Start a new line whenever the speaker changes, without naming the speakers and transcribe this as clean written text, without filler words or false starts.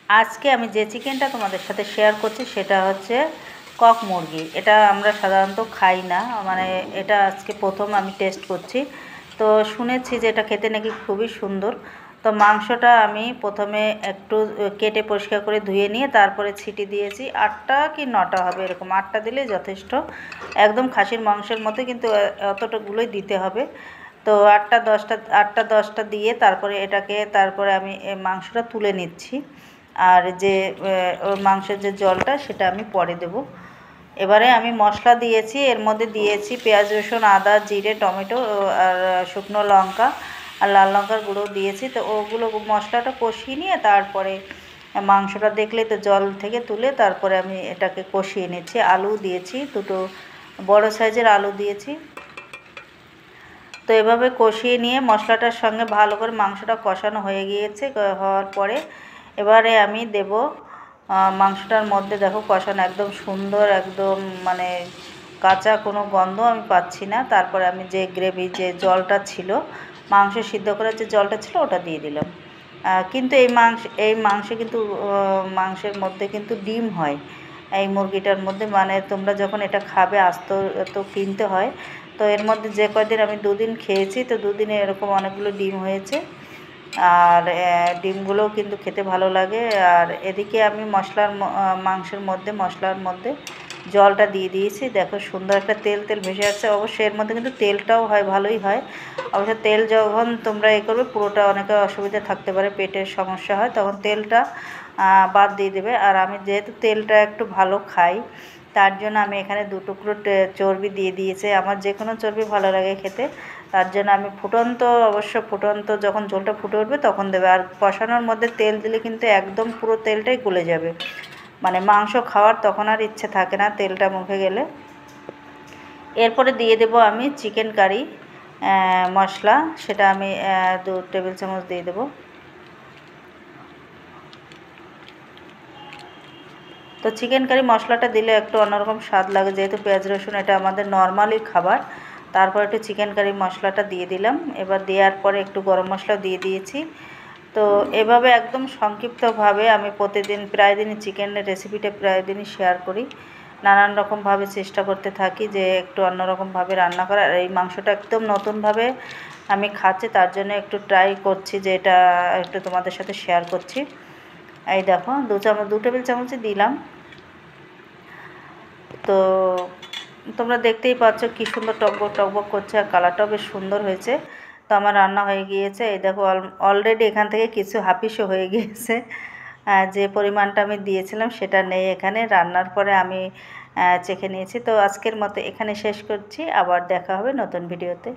আজকে আমি যে চিকেনটা তোমাদের সাথে শেয়ার করছি সেটা হচ্ছে কক মুরগি। এটা আমরা সাধারণত খাই না, মানে এটা আজকে প্রথম আমি টেস্ট করছি। তো শুনেছি যে এটা খেতে নাকি খুবই সুন্দর। তো মাংসটা আমি প্রথমে একটু কেটে পরিষ্কার করে ধুয়ে নিয়ে তারপরে ছিটি দিয়েছি। 8টা কি 9টা হবে, এরকম 8টা দিলেই যথেষ্ট। একদম খাসির মাংসের মতো, কিন্তু অতটাগুলোই দিতে হবে। তো 8টা 10টা দিয়ে তারপরে তারপরে আমি মাংসটা তুলে নিচ্ছি। আর যে ওর মাংসের যে জলটা সেটা আমি পরে দেব। এবারে আমি মশলা দিয়েছি, এর মধ্যে দিয়েছি পেঁয়াজ রসুন আদা জিরে টমেটো আর শুকনো লঙ্কা আর লাল লঙ্কার গুঁড়ো দিয়েছি। তো ওগুলো মশলাটা কষিয়ে নিয়ে তারপরে মাংসটা দেখলে তো জল থেকে তুলে তারপরে আমি এটাকে কষিয়ে নিচ্ছি। আলু দিয়েছি, দুটো বড় সাইজের আলু দিয়েছি। তো এভাবে কষিয়ে নিয়ে মশলাটার সঙ্গে ভালো করে মাংসটা কষানো হয়ে গিয়েছে। হওয়ার পরে এবারে আমি দেব মাংসটার মধ্যে, দেখো কষানো একদম সুন্দর, একদম মানে কাঁচা কোনো গন্ধ আমি পাচ্ছি না। তারপরে আমি যে গ্রেভি যে জলটা ছিল, মাংস সিদ্ধ করার যে জলটা ছিল ওটা দিয়ে দিলাম। কিন্তু এই মাংসে কিন্তু মাংসের মধ্যে কিন্তু ডিম হয় এই মুরগিটার মধ্যে। মানে তোমরা যখন এটা খাবে আস্ত তো কিনতে হয়। তো এর মধ্যে যে কয়দিন আমি 2 দিন খেয়েছি, তো 2 দিনে এরকম অনেকগুলো ডিম হয়েছে। আর ডিমগুলোও কিন্তু খেতে ভালো লাগে। আর এদিকে আমি মাংসের মধ্যে মশলার মধ্যে জলটা দিয়ে দিয়েছি। দেখো সুন্দর একটা তেল তেল ভেসে আসছে। অবশ্যই এর মধ্যে কিন্তু তেলটাও হয়, ভালোই হয়। অবশ্য তেল যখন তোমরা করবে পুরোটা অনেকের অসুবিধা থাকতে পারে, পেটের সমস্যা হয়, তখন তেলটা বাদ দিয়ে দেবে। আর আমি যেহেতু তেলটা একটু ভালো খাই, তার জন্য আমি এখানে 2 টুকরো চর্বি দিয়ে দিয়েছি। আমার যে কোনো চর্বি ভালো লাগে খেতে, তার জন্য আমি ফুটন্ত যখন ঝোলটা ফুটে উঠবে তখন দেবে। আর কষানোর মধ্যে তেল দিলে কিন্তু একদম পুরো তেলটাই গলে যাবে, মানে মাংস খাওয়ার তখন আর ইচ্ছে থাকে না তেলটা মুখে গেলে। এরপরে দিয়ে দেব আমি চিকেন কারি মশলা, সেটা আমি 2 টেবিল চামচ দিয়ে দেবো। তো চিকেন কারি মশলাটা দিলে একটু অন্যরকম স্বাদ লাগে, যেহেতু পেঁয়াজ রসুন এটা আমাদের নর্মালি খাবার। তারপর একটু চিকেন কারি মশলাটা দিয়ে দিলাম। এবার দেওয়ার পরে একটু গরম মশলা দিয়ে দিয়েছি। তো এভাবে একদম সংক্ষিপ্তভাবে আমি প্রতিদিন প্রায় দিনই চিকেনের রেসিপিটা প্রায় দিনই শেয়ার করি। নানান রকমভাবে চেষ্টা করতে থাকি যে একটু অন্যরকমভাবে রান্না করার। আর এই মাংসটা একদম নতুনভাবে আমি খাচ্ছি, তার জন্য একটু ট্রাই করছি যে এটা একটু তোমাদের সাথে শেয়ার করছি। এই দেখো 2 টেবিল চামচই দিলাম। তো তোমরা দেখতেই পাচ্ছ কি সুন্দর টকবক টকবক করছে, আর কালারটাও বেশ সুন্দর হয়েছে। তো আমার রান্না হয়ে গিয়েছে। এই দেখো অলরেডি এখান থেকে কিছু হাপিসও হয়ে গিয়েছে। যে পরিমাণটা আমি দিয়েছিলাম সেটা নেই এখানে। রান্নার পরে আমি চেখে নিয়েছি। তো আজকের মতো এখানে শেষ করছি, আবার দেখা হবে নতুন ভিডিওতে।